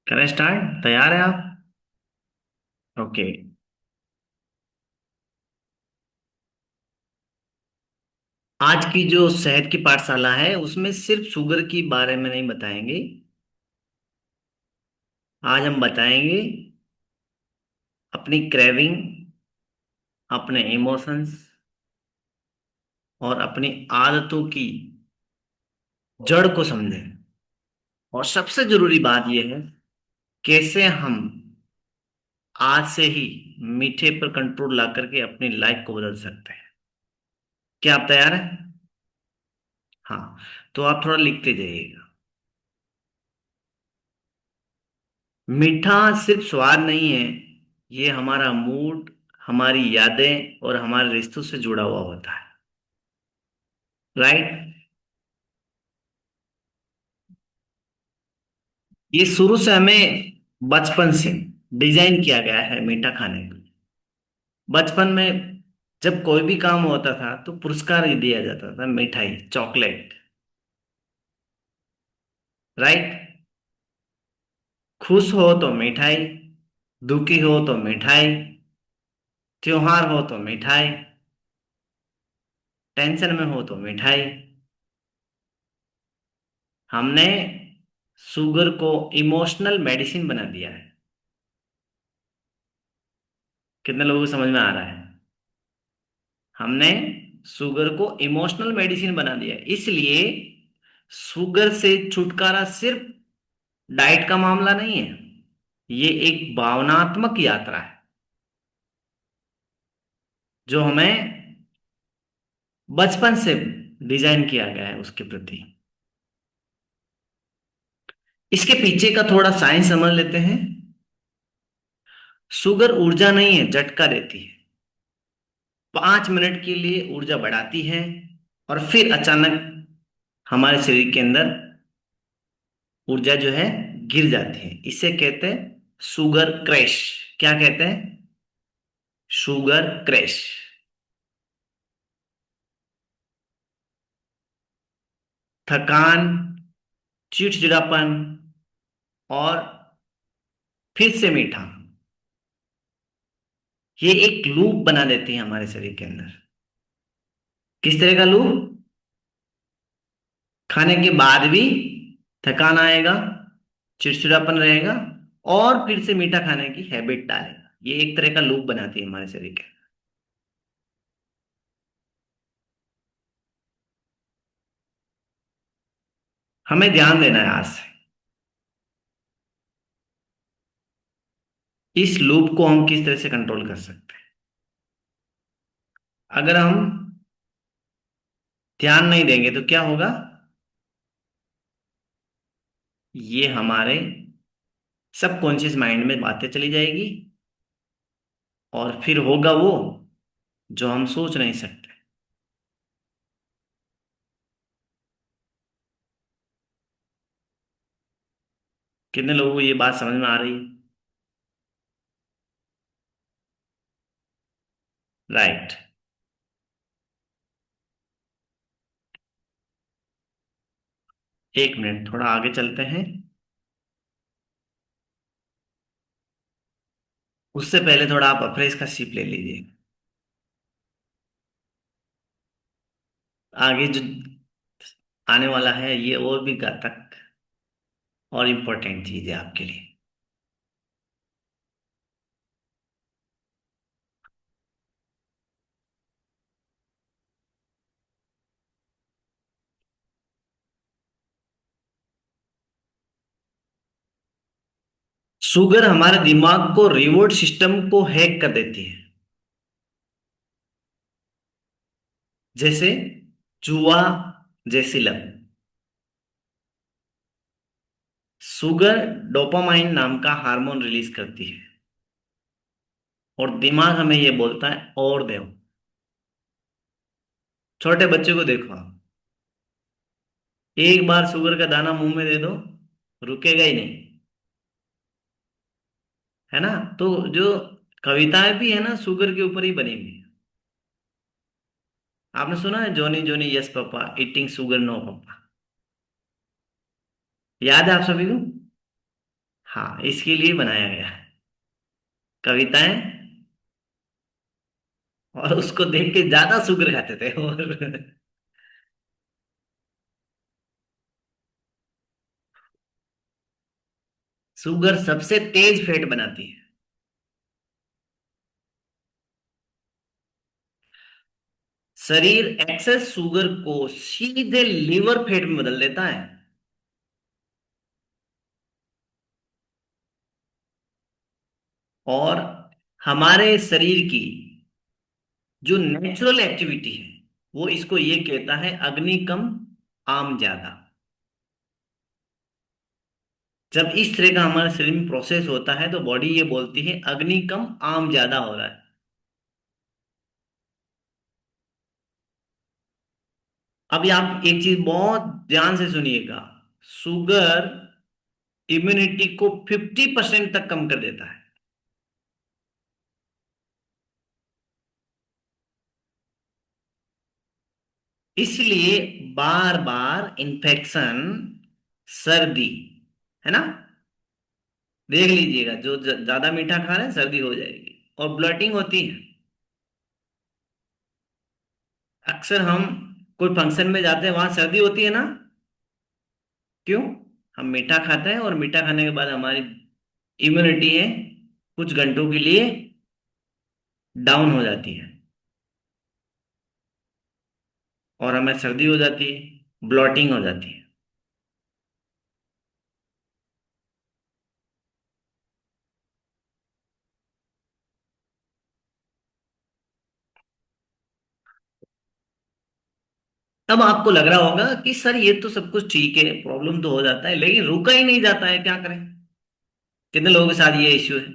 करें स्टार्ट। तैयार है आप? ओके। आज की जो सेहत की पाठशाला है उसमें सिर्फ शुगर की बारे में नहीं बताएंगे। आज हम बताएंगे अपनी क्रेविंग, अपने इमोशंस और अपनी आदतों की जड़ को समझें। और सबसे जरूरी बात यह है कैसे हम आज से ही मीठे पर कंट्रोल ला करके अपनी लाइफ को बदल सकते हैं। क्या आप तैयार हैं? हाँ। तो आप थोड़ा लिखते जाइएगा। मीठा सिर्फ स्वाद नहीं है, ये हमारा मूड, हमारी यादें और हमारे रिश्तों से जुड़ा हुआ होता है। राइट। ये शुरू से हमें बचपन से डिजाइन किया गया है मीठा खाने के लिए। बचपन में जब कोई भी काम होता था तो पुरस्कार ही दिया जाता था, मिठाई, चॉकलेट। राइट। खुश हो तो मिठाई, दुखी हो तो मिठाई, त्योहार हो तो मिठाई, टेंशन में हो तो मिठाई। हमने शुगर को इमोशनल मेडिसिन बना दिया है। कितने लोगों को समझ में आ रहा है? हमने शुगर को इमोशनल मेडिसिन बना दिया है। इसलिए शुगर से छुटकारा सिर्फ डाइट का मामला नहीं है, ये एक भावनात्मक यात्रा है जो हमें बचपन से डिजाइन किया गया है उसके प्रति। इसके पीछे का थोड़ा साइंस समझ लेते हैं। शुगर ऊर्जा नहीं है, झटका देती है। 5 मिनट के लिए ऊर्जा बढ़ाती है और फिर अचानक हमारे शरीर के अंदर ऊर्जा जो है गिर जाती है। इसे कहते हैं शुगर क्रैश। क्या कहते हैं? Sugar crash. थकान, चिड़चिड़ापन और फिर से मीठा, ये एक लूप बना देती है हमारे शरीर के अंदर। किस तरह का लूप? खाने के बाद भी थकान आएगा, चिड़चिड़ापन रहेगा और फिर से मीठा खाने की हैबिट डालेगा। ये एक तरह का लूप बनाती है हमारे शरीर के। हमें ध्यान देना है आज से। इस लूप को हम किस तरह से कंट्रोल कर सकते हैं? अगर हम ध्यान नहीं देंगे तो क्या होगा? ये हमारे सबकॉन्शियस माइंड में बातें चली जाएगी और फिर होगा वो जो हम सोच नहीं सकते। कितने लोगों को ये बात समझ में आ रही है? राइट। 1 मिनट, थोड़ा आगे चलते हैं। उससे पहले थोड़ा आप अफरेज का सिप ले लीजिए। आगे जो आने वाला है ये और भी घातक और इम्पोर्टेंट चीज है आपके लिए। शुगर हमारे दिमाग को, रिवॉर्ड सिस्टम को हैक कर देती है। जैसे जुआ जैसी लत। शुगर डोपामाइन नाम का हार्मोन रिलीज करती है और दिमाग हमें ये बोलता है और दो। छोटे बच्चे को देखो आप, एक बार शुगर का दाना मुंह में दे दो, रुकेगा ही नहीं। है ना? तो जो कविताएं भी है ना शुगर के ऊपर ही बनी हुई है। आपने सुना है Johnny Johnny yes papa eating sugar no papa? याद है आप सभी को? हाँ, इसके लिए बनाया गया है कविताएं। और उसको देख के ज्यादा शुगर खाते थे और शुगर सबसे तेज फैट बनाती है। शरीर एक्सेस शुगर को सीधे लीवर फैट में बदल देता है। और हमारे शरीर की जो नेचुरल एक्टिविटी है वो इसको ये कहता है, अग्नि कम आम ज्यादा। जब इस तरह का हमारे शरीर में प्रोसेस होता है तो बॉडी ये बोलती है अग्नि कम आम ज्यादा हो रहा है। अभी आप एक चीज बहुत ध्यान से सुनिएगा। शुगर इम्यूनिटी को 50% तक कम कर देता है। इसलिए बार बार इन्फेक्शन, सर्दी, है ना, देख लीजिएगा जो ज्यादा मीठा खा रहे हैं सर्दी हो जाएगी। और ब्लॉटिंग होती है। अक्सर हम कोई फंक्शन में जाते हैं वहां सर्दी होती है ना। क्यों? हम मीठा खाते हैं और मीठा खाने के बाद हमारी इम्यूनिटी है कुछ घंटों के लिए डाउन हो जाती है और हमें सर्दी हो जाती है, ब्लॉटिंग हो जाती है। तब आपको लग रहा होगा कि सर ये तो सब कुछ ठीक है, प्रॉब्लम तो हो जाता है लेकिन रुका ही नहीं जाता है, क्या करें। कितने लोगों के साथ ये इश्यू है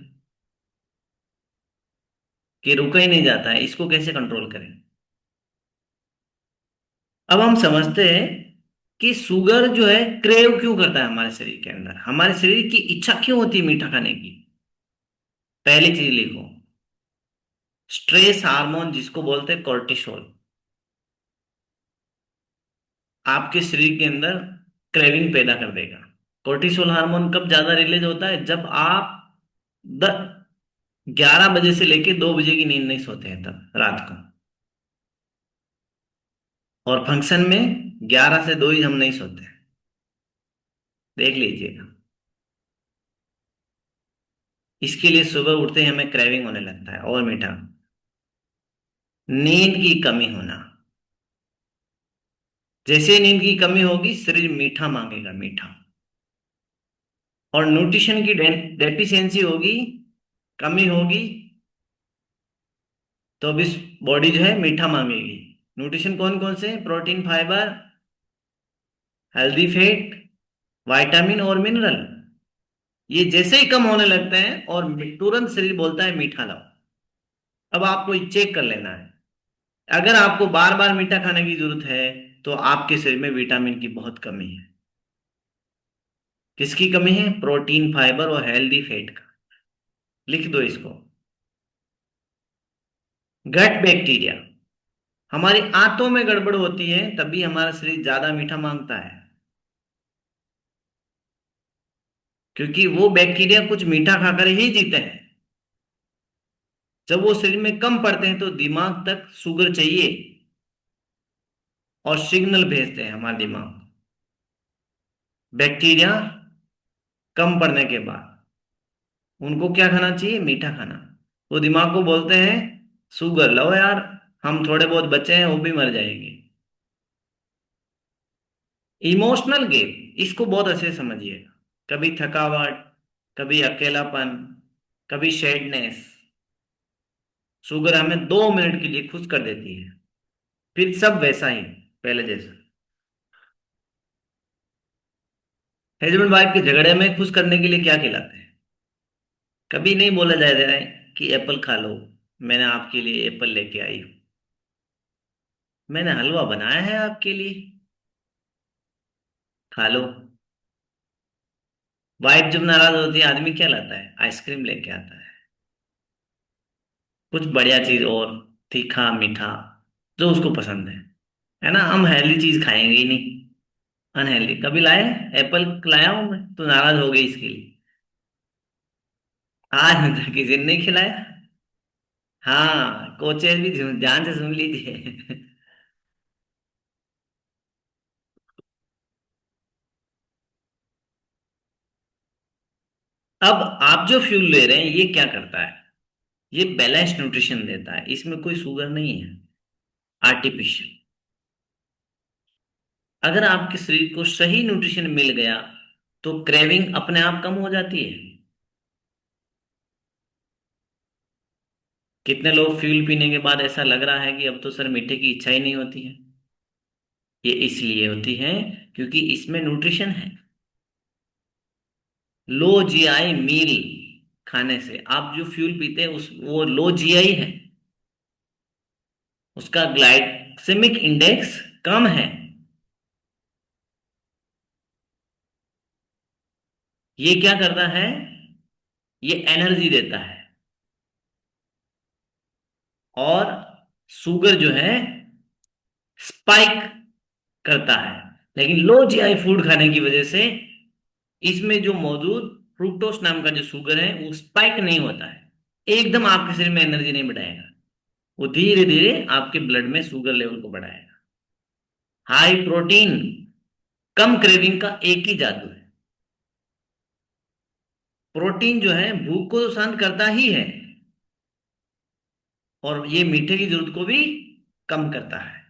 कि रुका ही नहीं जाता है, इसको कैसे कंट्रोल करें। अब हम समझते हैं कि शुगर जो है क्रेव क्यों करता है हमारे शरीर के अंदर, हमारे शरीर की इच्छा क्यों होती है मीठा खाने की। पहली चीज लिखो, स्ट्रेस हार्मोन जिसको बोलते हैं कॉर्टिसोल, आपके शरीर के अंदर क्रेविंग पैदा कर देगा। कॉर्टिसोल हार्मोन कब ज्यादा रिलीज होता है? जब आप 11 बजे से लेके 2 बजे की नींद नहीं सोते हैं तब रात को। और फंक्शन में 11 से 2 ही हम नहीं सोते। देख लीजिएगा। इसके लिए सुबह उठते ही हमें क्रेविंग होने लगता है और मीठा। नींद की कमी होना, जैसे नींद की कमी होगी शरीर मीठा मांगेगा, मीठा। और न्यूट्रिशन की डेफिशिएंसी होगी, कमी होगी, तो अब इस बॉडी जो है मीठा मांगेगी। न्यूट्रिशन कौन कौन से? Protein, fibre, healthy fat, vitamin और मिनरल। ये जैसे ही कम होने लगते हैं और तुरंत शरीर बोलता है मीठा लाओ। अब आपको चेक कर लेना है। अगर आपको बार बार मीठा खाने की जरूरत है तो आपके शरीर में विटामिन की बहुत कमी है। किसकी कमी है? प्रोटीन, फाइबर और हेल्दी फैट का। लिख दो इसको। गट बैक्टीरिया, हमारी आंतों में गड़बड़ होती है तभी हमारा शरीर ज्यादा मीठा मांगता है। क्योंकि वो बैक्टीरिया कुछ मीठा खाकर ही जीते हैं। जब वो शरीर में कम पड़ते हैं तो दिमाग तक शुगर चाहिए और सिग्नल भेजते हैं हमारा दिमाग। बैक्टीरिया कम पड़ने के बाद उनको क्या खाना चाहिए? मीठा खाना। वो दिमाग को बोलते हैं शुगर लो यार, हम थोड़े बहुत बचे हैं वो भी मर जाएंगे। इमोशनल गेप, इसको बहुत अच्छे से समझिएगा। कभी थकावट, कभी अकेलापन, कभी सैडनेस। शुगर हमें 2 मिनट के लिए खुश कर देती है, फिर सब वैसा ही पहले जैसा। हस्बैंड वाइफ के झगड़े में खुश करने के लिए क्या खिलाते हैं? कभी नहीं बोला जा रहा है कि एप्पल खा लो, मैंने आपके लिए एप्पल लेके आई हूं, मैंने हलवा बनाया है आपके लिए, खा लो। वाइफ जब नाराज होती है आदमी क्या लाता है? आइसक्रीम लेके आता है, कुछ बढ़िया चीज और, तीखा मीठा, जो उसको पसंद है ना। हम हेल्दी चीज खाएंगे ही नहीं, अनहेल्दी। कभी लाए? एप्पल लाया हूं मैं तो नाराज हो गई इसके लिए। आज तक किसी ने नहीं खिलाया। हाँ, कोचेस भी ध्यान से सुन लीजिए। अब आप जो फ्यूल ले रहे हैं ये क्या करता है? ये बैलेंस न्यूट्रिशन देता है, इसमें कोई शुगर नहीं है आर्टिफिशियल। अगर आपके शरीर को सही न्यूट्रिशन मिल गया तो क्रेविंग अपने आप कम हो जाती है। कितने लोग फ्यूल पीने के बाद ऐसा लग रहा है कि अब तो सर मीठे की इच्छा ही नहीं होती है। ये इसलिए होती है क्योंकि इसमें न्यूट्रिशन है। लो जीआई मील खाने से आप जो फ्यूल पीते हैं उस वो लो जीआई है। उसका ग्लाइसेमिक इंडेक्स कम है। ये क्या करता है? ये एनर्जी देता है। और शुगर जो है स्पाइक करता है। लेकिन लो जीआई फूड खाने की वजह से इसमें जो मौजूद फ्रुक्टोस नाम का जो शुगर है वो स्पाइक नहीं होता है। एकदम आपके शरीर में एनर्जी नहीं बढ़ाएगा। वो धीरे धीरे आपके ब्लड में शुगर लेवल को बढ़ाएगा। हाई प्रोटीन कम क्रेविंग का एक ही जादू है। प्रोटीन जो है भूख को तो शांत करता ही है, और ये मीठे की जरूरत को भी कम करता है।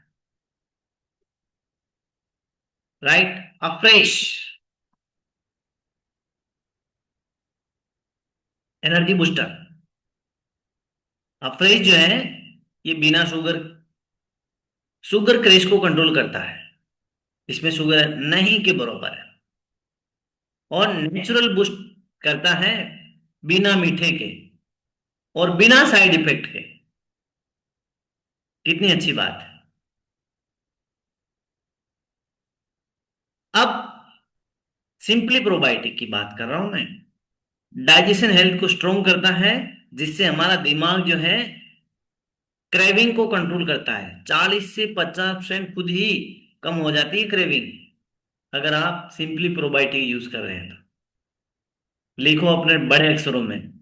Right. Afresh energy booster. Afresh जो है ये बिना शुगर शुगर क्रेश को कंट्रोल करता है। इसमें शुगर नहीं के बराबर है। और नेचुरल बूस्ट करता है बिना मीठे के और बिना साइड इफेक्ट के। कितनी अच्छी बात है। अब सिंपली प्रोबायोटिक की बात कर रहा हूं मैं। डाइजेशन हेल्थ को स्ट्रोंग करता है, जिससे हमारा दिमाग जो है क्रेविंग को कंट्रोल करता है। 40 से 50% खुद ही कम हो जाती है क्रेविंग, अगर आप सिंपली प्रोबायोटिक यूज कर रहे हैं तो। लिखो अपने बड़े अक्षरों में।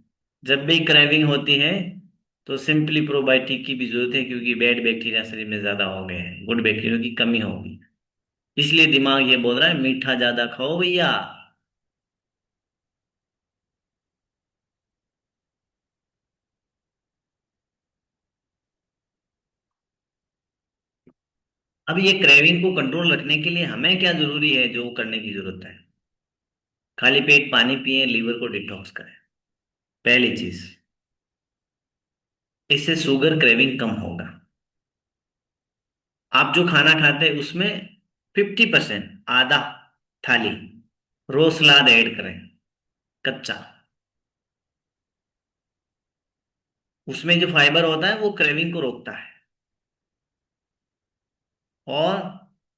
जब भी क्रेविंग होती है तो सिंपली प्रोबायोटिक की भी जरूरत है, क्योंकि बैड बैक्टीरिया शरीर में ज्यादा हो गए हैं, गुड बैक्टीरिया की कमी होगी। इसलिए दिमाग ये बोल रहा है मीठा ज्यादा खाओ भैया। अब ये क्रेविंग को कंट्रोल रखने के लिए हमें क्या जरूरी है, जो करने की जरूरत है? खाली पेट पानी पिए, लीवर को डिटॉक्स करें, पहली चीज। इससे शुगर क्रेविंग कम होगा। आप जो खाना खाते हैं उसमें 50%, आधा थाली रोज सलाद ऐड करें, कच्चा। उसमें जो फाइबर होता है वो क्रेविंग को रोकता है। और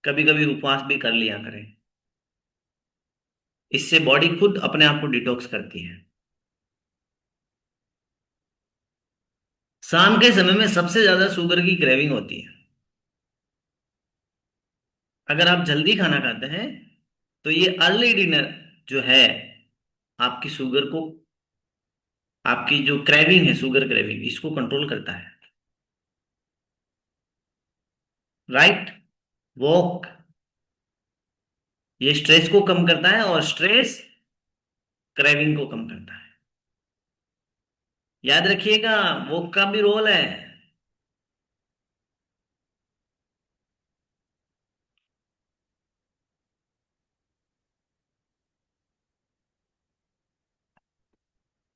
कभी कभी उपवास भी कर लिया करें। इससे बॉडी खुद अपने आप को डिटॉक्स करती है। शाम के समय में सबसे ज्यादा शुगर की क्रेविंग होती है। अगर आप जल्दी खाना खाते हैं तो ये अर्ली डिनर जो है आपकी शुगर को, आपकी जो क्रेविंग है शुगर क्रेविंग, इसको कंट्रोल करता है। राइट। वॉक ये स्ट्रेस को कम करता है, और स्ट्रेस क्रेविंग को कम करता है। याद रखिएगा, वॉक का भी रोल है।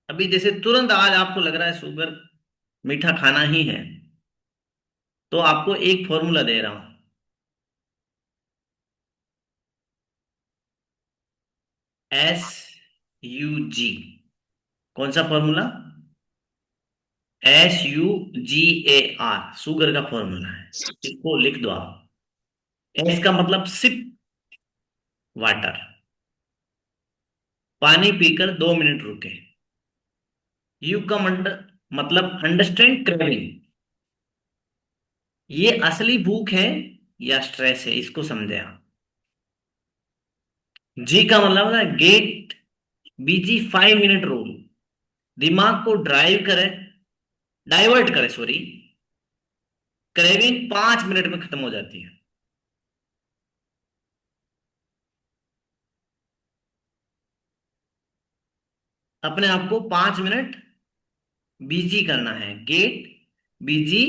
अभी जैसे तुरंत आज आपको लग रहा है शुगर मीठा खाना ही है, तो आपको एक फॉर्मूला दे रहा हूं। SUG। कौन सा फॉर्मूला? SUGAR, शुगर का फॉर्मूला है। इसको लिख दो आप। एस का मतलब सिप वाटर, पानी पीकर 2 मिनट रुके। यू का मतलब अंडरस्टैंड क्रेविंग, ये असली भूख है या स्ट्रेस है, इसको समझे आप। जी का मतलब है गेट BG 5 मिनट रूल। दिमाग को ड्राइव करे, डाइवर्ट करे, सॉरी, क्रेविंग 5 मिनट में खत्म हो जाती है। अपने आप को 5 मिनट बिजी करना है, गेट बिजी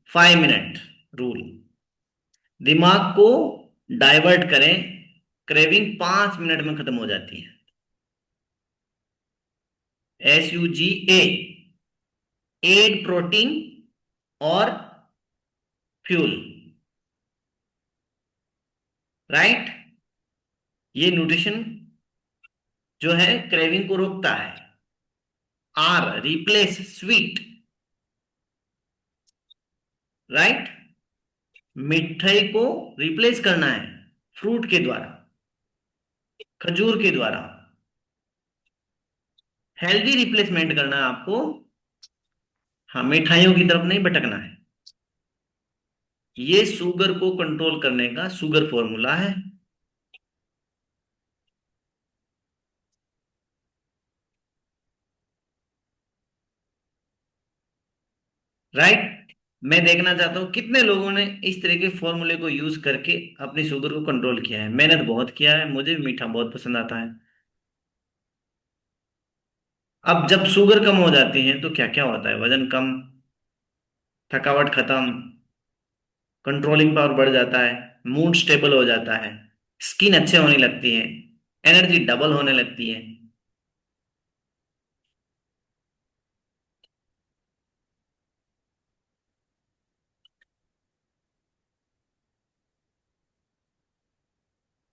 5 मिनट रूल। दिमाग को डाइवर्ट करें, क्रेविंग 5 मिनट में खत्म हो जाती है। SUGA, एड प्रोटीन और फ्यूल, राइट। ये न्यूट्रिशन जो है क्रेविंग को रोकता है। Replace sweet, right. मिठाई को रिप्लेस करना है फ्रूट के द्वारा, खजूर के द्वारा। हेल्दी रिप्लेसमेंट करना है आपको। हाँ, मिठाइयों की तरफ नहीं भटकना है। ये शुगर को कंट्रोल करने का शुगर फॉर्मूला है। राइट। मैं देखना चाहता हूं कितने लोगों ने इस तरह के फॉर्मूले को यूज करके अपनी शुगर को कंट्रोल किया है। मैंने तो बहुत किया है, मुझे भी मीठा बहुत पसंद आता है। अब जब शुगर कम हो जाती है तो क्या क्या होता है? वजन कम, थकावट खत्म, कंट्रोलिंग पावर बढ़ जाता है, मूड स्टेबल हो जाता है, स्किन अच्छे होने लगती है, एनर्जी डबल होने लगती है।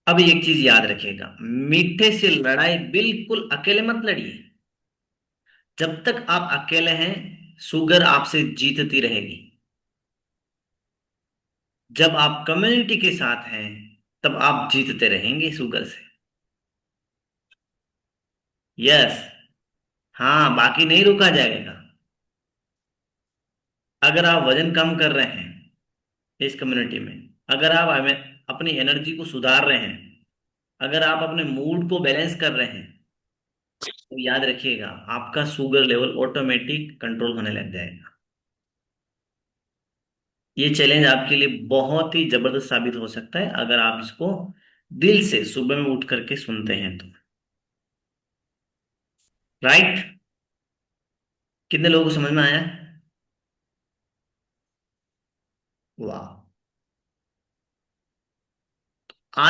अब एक चीज याद रखिएगा, मीठे से लड़ाई बिल्कुल अकेले मत लड़िए। जब तक आप अकेले हैं, शुगर आपसे जीतती रहेगी। जब आप कम्युनिटी के साथ हैं, तब आप जीतते रहेंगे शुगर से। यस। हाँ, बाकी नहीं रुका जाएगा। अगर आप वजन कम कर रहे हैं इस कम्युनिटी में, अगर आप अपनी एनर्जी को सुधार रहे हैं, अगर आप अपने मूड को बैलेंस कर रहे हैं, तो याद रखिएगा आपका शुगर लेवल ऑटोमेटिक कंट्रोल होने लग जाएगा। ये चैलेंज आपके लिए बहुत ही जबरदस्त साबित हो सकता है अगर आप इसको दिल से सुबह में उठ करके सुनते हैं तो। राइट। कितने लोगों को समझ में आया? वाह।